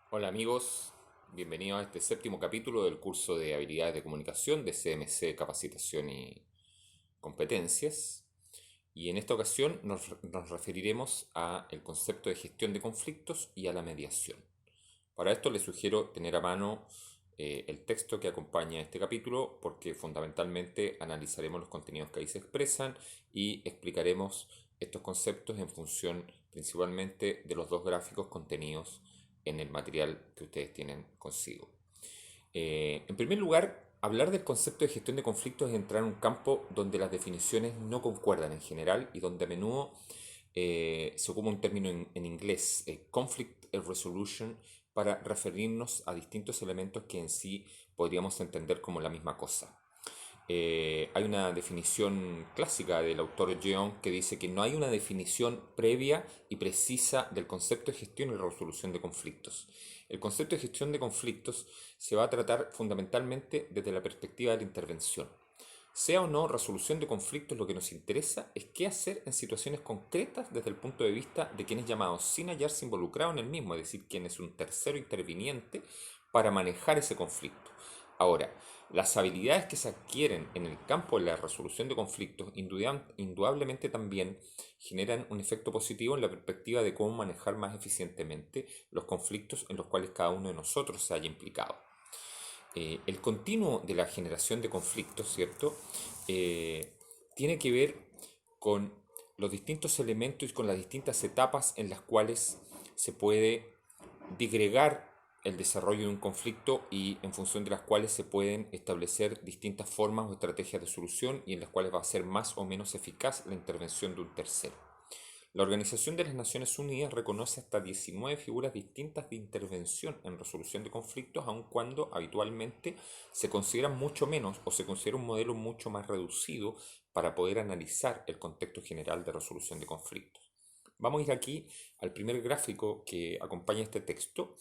Hola amigos, bienvenidos a este séptimo capítulo del curso de habilidades de comunicación de CMC Capacitación y Competencias. Y en esta ocasión nos referiremos a el concepto de gestión de conflictos y a la mediación. Para esto les sugiero tener a mano el texto que acompaña este capítulo porque fundamentalmente analizaremos los contenidos que ahí se expresan y explicaremos estos conceptos en función principalmente de los dos gráficos contenidos en el material que ustedes tienen consigo. En primer lugar, hablar del concepto de gestión de conflictos es entrar en un campo donde las definiciones no concuerdan en general y donde a menudo se ocupa un término en inglés, conflict resolution, para referirnos a distintos elementos que en sí podríamos entender como la misma cosa. Hay una definición clásica del autor Jeon que dice que no hay una definición previa y precisa del concepto de gestión y resolución de conflictos. El concepto de gestión de conflictos se va a tratar fundamentalmente desde la perspectiva de la intervención. Sea o no resolución de conflictos, lo que nos interesa es qué hacer en situaciones concretas desde el punto de vista de quien es llamado sin hallarse involucrado en el mismo, es decir, quien es un tercero interviniente para manejar ese conflicto. Ahora, las habilidades que se adquieren en el campo de la resolución de conflictos indudablemente también generan un efecto positivo en la perspectiva de cómo manejar más eficientemente los conflictos en los cuales cada uno de nosotros se haya implicado. El continuo de la generación de conflictos, ¿cierto? Eh, Tiene que ver con los distintos elementos y con las distintas etapas en las cuales se puede digregar el desarrollo de un conflicto y en función de las cuales se pueden establecer distintas formas o estrategias de solución y en las cuales va a ser más o menos eficaz la intervención de un tercero. La Organización de las Naciones Unidas reconoce hasta 19 figuras distintas de intervención en resolución de conflictos, aun cuando habitualmente se consideran mucho menos o se considera un modelo mucho más reducido para poder analizar el contexto general de resolución de conflictos. Vamos a ir aquí al primer gráfico que acompaña este texto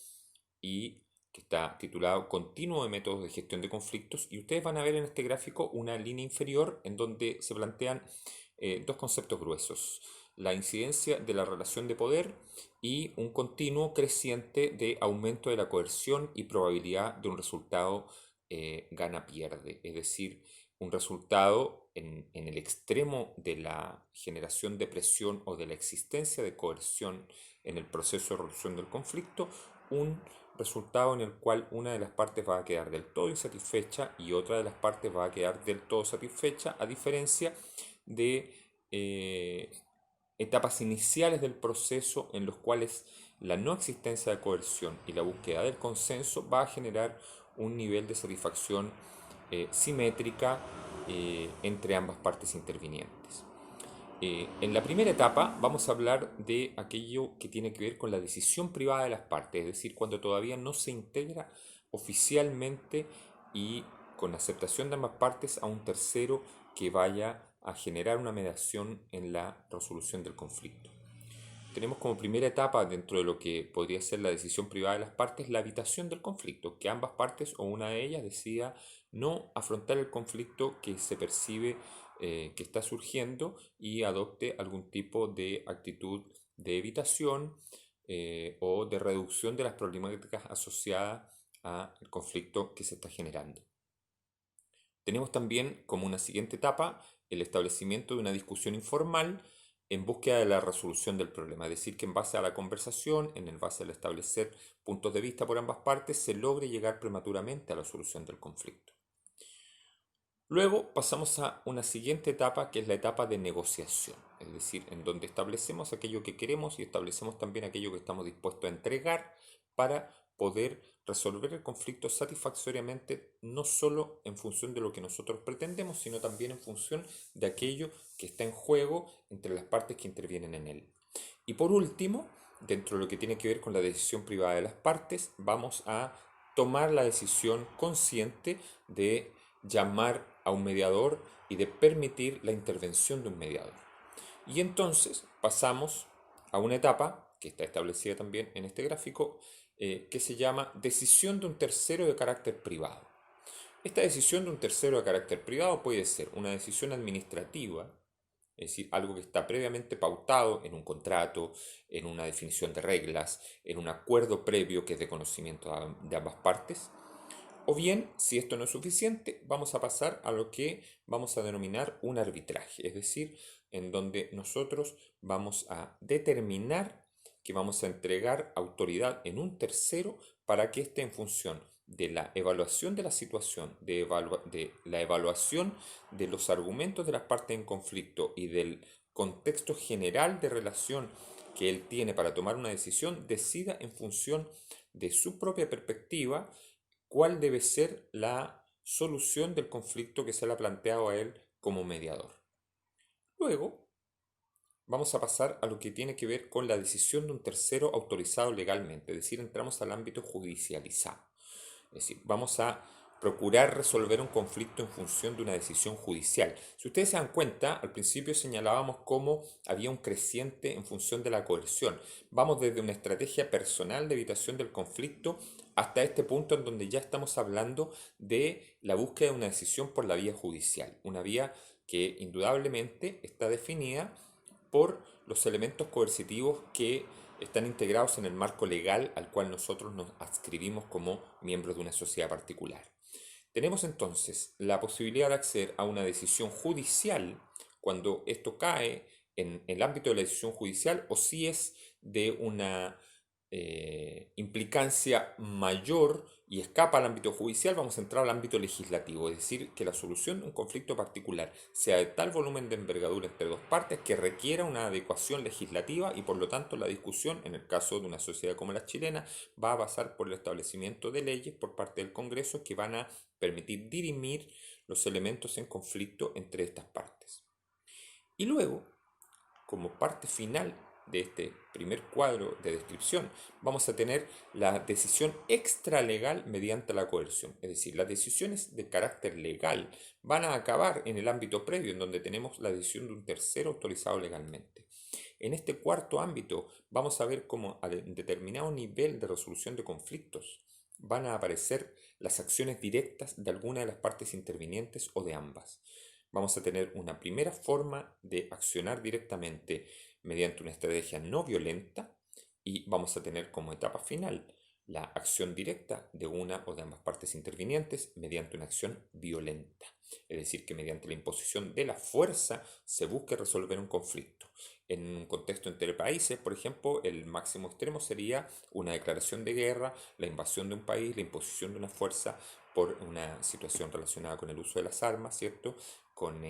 y que está titulado Continuo de métodos de gestión de conflictos, y ustedes van a ver en este gráfico una línea inferior en donde se plantean dos conceptos gruesos: la incidencia de la relación de poder y un continuo creciente de aumento de la coerción y probabilidad de un resultado gana-pierde, es decir, un resultado en el extremo de la generación de presión o de la existencia de coerción en el proceso de resolución del conflicto, un resultado en el cual una de las partes va a quedar del todo insatisfecha y otra de las partes va a quedar del todo satisfecha, a diferencia de eh, etapas iniciales del proceso en los cuales la no existencia de coerción y la búsqueda del consenso va a generar un nivel de satisfacción simétrica entre ambas partes intervinientes. En la primera etapa vamos a hablar de aquello que tiene que ver con la decisión privada de las partes, es decir, cuando todavía no se integra oficialmente y con aceptación de ambas partes a un tercero que vaya a generar una mediación en la resolución del conflicto. Tenemos como primera etapa dentro de lo que podría ser la decisión privada de las partes la evitación del conflicto, que ambas partes o una de ellas decida no afrontar el conflicto que se percibe que está surgiendo y adopte algún tipo de actitud de evitación o de reducción de las problemáticas asociadas al conflicto que se está generando. Tenemos también como una siguiente etapa el establecimiento de una discusión informal en búsqueda de la resolución del problema, es decir, que en base a la conversación, en base al establecer puntos de vista por ambas partes, se logre llegar prematuramente a la solución del conflicto. Luego pasamos a una siguiente etapa que es la etapa de negociación, es decir, en donde establecemos aquello que queremos y establecemos también aquello que estamos dispuestos a entregar para poder resolver el conflicto satisfactoriamente, no solo en función de lo que nosotros pretendemos, sino también en función de aquello que está en juego entre las partes que intervienen en él. Y por último, dentro de lo que tiene que ver con la decisión privada de las partes, vamos a tomar la decisión consciente de llamar a un mediador y de permitir la intervención de un mediador. Y entonces pasamos a una etapa que está establecida también en este gráfico, que se llama decisión de un tercero de carácter privado. Esta decisión de un tercero de carácter privado puede ser una decisión administrativa, es decir, algo que está previamente pautado en un contrato, en una definición de reglas, en un acuerdo previo que es de conocimiento de ambas partes. O bien, si esto no es suficiente, vamos a pasar a lo que vamos a denominar un arbitraje, es decir, en donde nosotros vamos a determinar que vamos a entregar autoridad en un tercero para que esté en función de la evaluación de la situación, de la evaluación de los argumentos de las partes en conflicto y del contexto general de relación que él tiene para tomar una decisión, decida en función de su propia perspectiva cuál debe ser la solución del conflicto que se le ha planteado a él como mediador. Luego, vamos a pasar a lo que tiene que ver con la decisión de un tercero autorizado legalmente, es decir, entramos al ámbito judicializado. Es decir, vamos a procurar resolver un conflicto en función de una decisión judicial. Si ustedes se dan cuenta, al principio señalábamos cómo había un creciente en función de la coerción. Vamos desde una estrategia personal de evitación del conflicto hasta este punto en donde ya estamos hablando de la búsqueda de una decisión por la vía judicial, una vía que indudablemente está definida por los elementos coercitivos que están integrados en el marco legal al cual nosotros nos adscribimos como miembros de una sociedad particular. Tenemos entonces la posibilidad de acceder a una decisión judicial cuando esto cae en el ámbito de la decisión judicial o si es de una implicancia mayor y escapa al ámbito judicial, vamos a entrar al ámbito legislativo, es decir, que la solución de un conflicto particular sea de tal volumen de envergadura entre dos partes que requiera una adecuación legislativa y por lo tanto la discusión, en el caso de una sociedad como la chilena, va a pasar por el establecimiento de leyes por parte del Congreso que van a permitir dirimir los elementos en conflicto entre estas partes. Y luego, como parte final de este primer cuadro de descripción, vamos a tener la decisión extralegal mediante la coerción. Es decir, las decisiones de carácter legal van a acabar en el ámbito previo, en donde tenemos la decisión de un tercero autorizado legalmente. En este cuarto ámbito vamos a ver cómo a determinado nivel de resolución de conflictos van a aparecer las acciones directas de alguna de las partes intervinientes o de ambas. Vamos a tener una primera forma de accionar directamente mediante una estrategia no violenta y vamos a tener como etapa final la acción directa de una o de ambas partes intervinientes mediante una acción violenta. Es decir, que mediante la imposición de la fuerza se busque resolver un conflicto. En un contexto entre países, por ejemplo, el máximo extremo sería una declaración de guerra, la invasión de un país, la imposición de una fuerza por una situación relacionada con el uso de las armas, ¿cierto? Con,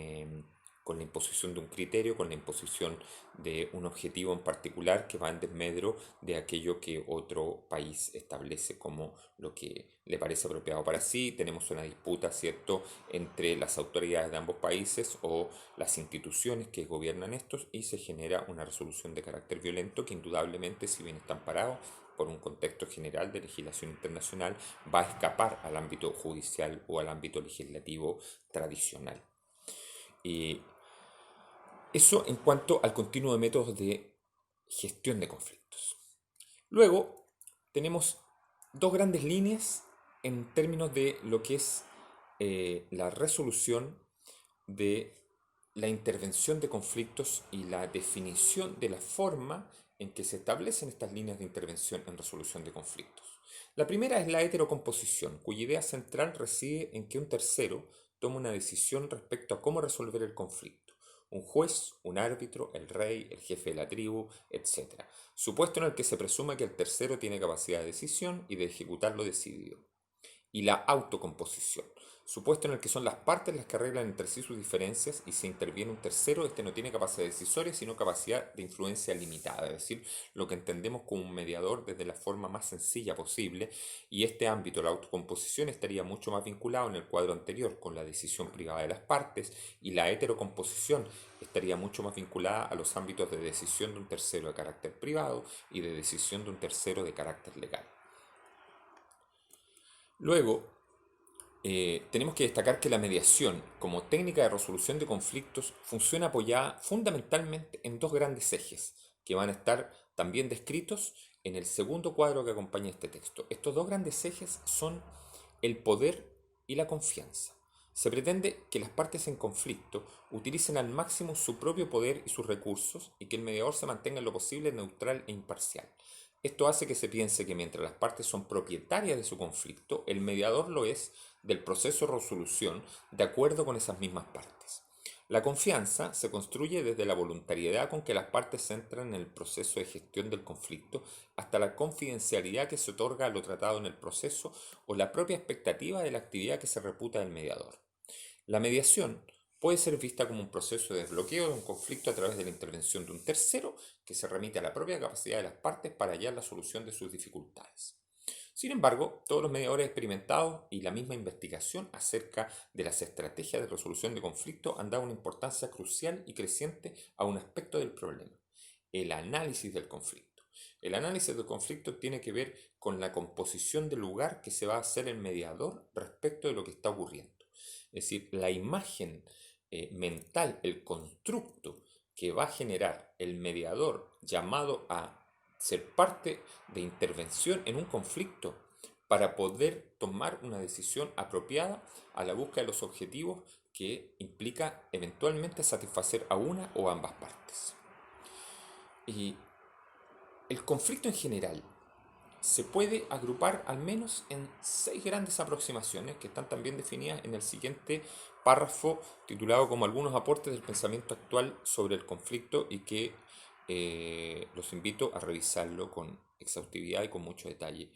con la imposición de un criterio, con la imposición de un objetivo en particular que va en desmedro de aquello que otro país establece como lo que le parece apropiado para sí. Tenemos una disputa, ¿cierto?, entre las autoridades de ambos países o las instituciones que gobiernan estos y se genera una resolución de carácter violento que indudablemente, si bien está amparado por un contexto general de legislación internacional, va a escapar al ámbito judicial o al ámbito legislativo tradicional. Y eso en cuanto al continuo de métodos de gestión de conflictos. Luego tenemos dos grandes líneas en términos de lo que es la resolución de la intervención de conflictos y la definición de la forma en que se establecen estas líneas de intervención en resolución de conflictos. La primera es la heterocomposición, cuya idea central reside en que un tercero toma una decisión respecto a cómo resolver el conflicto. Un juez, un árbitro, el rey, el jefe de la tribu, etc. Supuesto en el que se presume que el tercero tiene capacidad de decisión y de ejecutar lo decidido. Y la autocomposición, supuesto en el que son las partes las que arreglan entre sí sus diferencias y si interviene un tercero, este no tiene capacidad decisoria, sino capacidad de influencia limitada, es decir, lo que entendemos como un mediador desde la forma más sencilla posible, y este ámbito, la autocomposición, estaría mucho más vinculado en el cuadro anterior con la decisión privada de las partes, y la heterocomposición estaría mucho más vinculada a los ámbitos de decisión de un tercero de carácter privado y de decisión de un tercero de carácter legal. Luego, tenemos que destacar que la mediación como técnica de resolución de conflictos funciona apoyada fundamentalmente en dos grandes ejes que van a estar también descritos en el segundo cuadro que acompaña este texto. Estos dos grandes ejes son el poder y la confianza. Se pretende que las partes en conflicto utilicen al máximo su propio poder y sus recursos y que el mediador se mantenga en lo posible neutral e imparcial. Esto hace que se piense que mientras las partes son propietarias de su conflicto, el mediador lo es del proceso de resolución de acuerdo con esas mismas partes. La confianza se construye desde la voluntariedad con que las partes entran en el proceso de gestión del conflicto hasta la confidencialidad que se otorga a lo tratado en el proceso o la propia expectativa de la actividad que se reputa del mediador. La mediación puede ser vista como un proceso de desbloqueo de un conflicto a través de la intervención de un tercero que se remite a la propia capacidad de las partes para hallar la solución de sus dificultades. Sin embargo, todos los mediadores experimentados y la misma investigación acerca de las estrategias de resolución de conflictos han dado una importancia crucial y creciente a un aspecto del problema: el análisis del conflicto. El análisis del conflicto tiene que ver con la composición del lugar que se va a hacer el mediador respecto de lo que está ocurriendo. Es decir, la imagen mental, el constructo que va a generar el mediador llamado a ser parte de intervención en un conflicto para poder tomar una decisión apropiada a la búsqueda de los objetivos que implica eventualmente satisfacer a una o ambas partes. Y el conflicto en general se puede agrupar al menos en 6 grandes aproximaciones que están también definidas en el siguiente párrafo titulado como algunos aportes del pensamiento actual sobre el conflicto y que los invito a revisarlo con exhaustividad y con mucho detalle.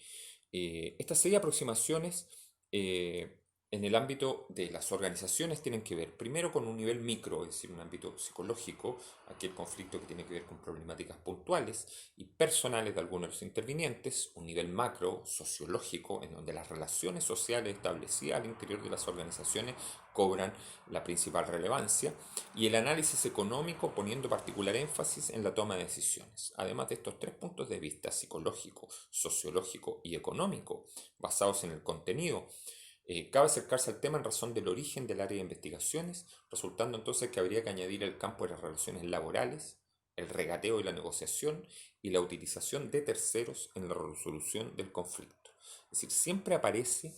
Estas 6 aproximaciones eh, en el ámbito de las organizaciones tienen que ver primero con un nivel micro, es decir, un ámbito psicológico, aquel conflicto que tiene que ver con problemáticas puntuales y personales de algunos de los intervinientes, un nivel macro, sociológico, en donde las relaciones sociales establecidas al interior de las organizaciones cobran la principal relevancia, y el análisis económico poniendo particular énfasis en la toma de decisiones. Además de estos 3 puntos de vista, psicológico, sociológico y económico, basados en el contenido, cabe acercarse al tema en razón del origen del área de investigaciones, resultando entonces que habría que añadir el campo de las relaciones laborales, el regateo y la negociación y la utilización de terceros en la resolución del conflicto. Es decir, siempre aparece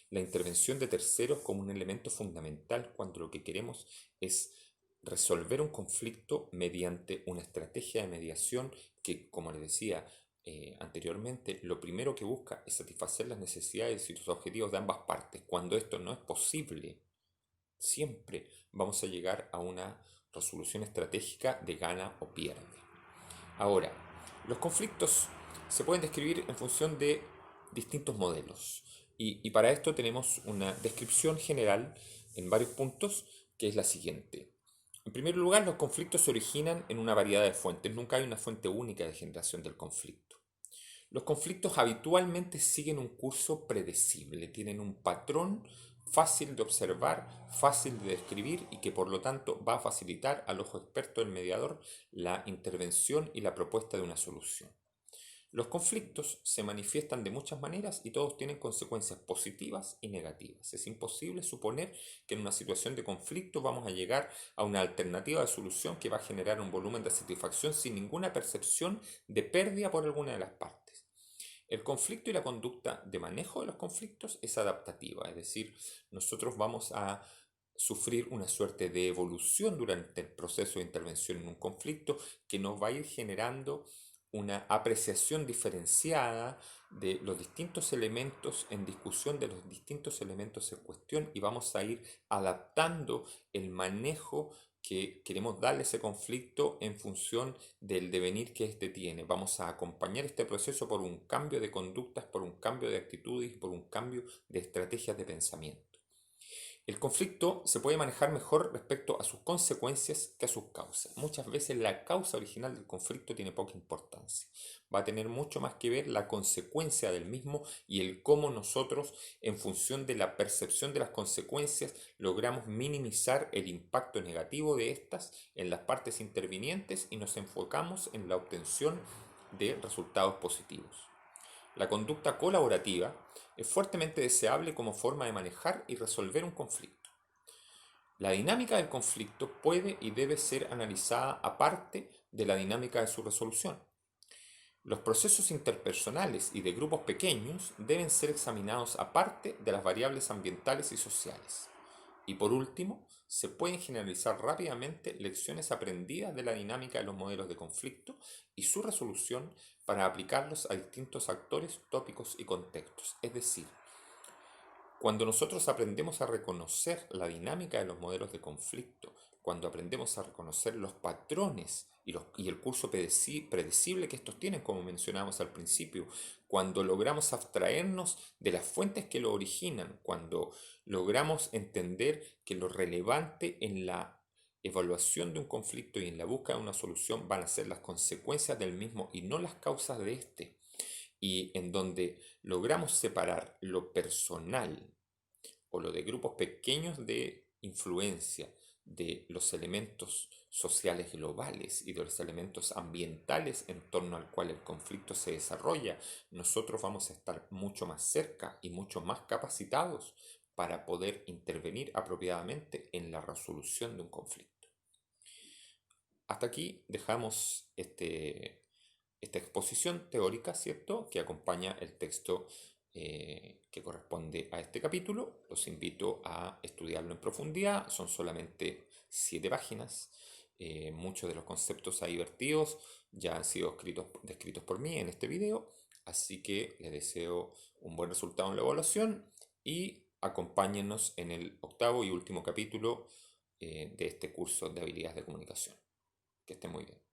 la intervención de terceros como un elemento fundamental cuando lo que queremos es resolver un conflicto mediante una estrategia de mediación que, como les decía anteriormente, lo primero que busca es satisfacer las necesidades y los objetivos de ambas partes. Cuando esto no es posible, siempre vamos a llegar a una resolución estratégica de gana o pierde. Ahora, los conflictos se pueden describir en función de distintos modelos. Y para esto tenemos una descripción general en varios puntos que es la siguiente. En primer lugar, los conflictos se originan en una variedad de fuentes. Nunca hay una fuente única de generación del conflicto. Los conflictos habitualmente siguen un curso predecible, tienen un patrón fácil de observar, fácil de describir y que por lo tanto va a facilitar al ojo experto del mediador la intervención y la propuesta de una solución. Los conflictos se manifiestan de muchas maneras y todos tienen consecuencias positivas y negativas. Es imposible suponer que en una situación de conflicto vamos a llegar a una alternativa de solución que va a generar un volumen de satisfacción sin ninguna percepción de pérdida por alguna de las partes. El conflicto y la conducta de manejo de los conflictos es adaptativa, es decir, nosotros vamos a sufrir una suerte de evolución durante el proceso de intervención en un conflicto que nos va a ir generando una apreciación diferenciada de los distintos elementos en discusión, de los distintos elementos en cuestión, y vamos a ir adaptando el manejo que queremos darle a ese conflicto en función del devenir que éste tiene. Vamos a acompañar este proceso por un cambio de conductas, por un cambio de actitudes, por un cambio de estrategias de pensamiento. El conflicto se puede manejar mejor respecto a sus consecuencias que a sus causas. Muchas veces la causa original del conflicto tiene poca importancia. Va a tener mucho más que ver la consecuencia del mismo y el cómo nosotros, en función de la percepción de las consecuencias, logramos minimizar el impacto negativo de estas en las partes intervinientes y nos enfocamos en la obtención de resultados positivos. La conducta colaborativa es fuertemente deseable como forma de manejar y resolver un conflicto. La dinámica del conflicto puede y debe ser analizada aparte de la dinámica de su resolución. Los procesos interpersonales y de grupos pequeños deben ser examinados aparte de las variables ambientales y sociales. Y por último, se pueden generalizar rápidamente lecciones aprendidas de la dinámica de los modelos de conflicto y su resolución para aplicarlos a distintos actores, tópicos y contextos. Es decir, cuando nosotros aprendemos a reconocer la dinámica de los modelos de conflicto, cuando aprendemos a reconocer los patrones y el curso predecible que estos tienen, como mencionábamos al principio, cuando logramos abstraernos de las fuentes que lo originan, cuando logramos entender que lo relevante en la evaluación de un conflicto y en la búsqueda de una solución van a ser las consecuencias del mismo y no las causas de este, y en donde logramos separar lo personal o lo de grupos pequeños de influencia de los elementos sociales globales y de los elementos ambientales en torno al cual el conflicto se desarrolla, nosotros vamos a estar mucho más cerca y mucho más capacitados para poder intervenir apropiadamente en la resolución de un conflicto. Hasta aquí dejamos esta exposición teórica, ¿cierto?, que acompaña el texto que corresponde a este capítulo. Los invito a estudiarlo en profundidad. Son solamente 7 páginas. Muchos de los conceptos ahí vertidos ya han sido descritos por mí en este video. Así que les deseo un buen resultado en la evaluación y acompáñennos en el octavo y último capítulo de este curso de habilidades de comunicación. Que estén muy bien.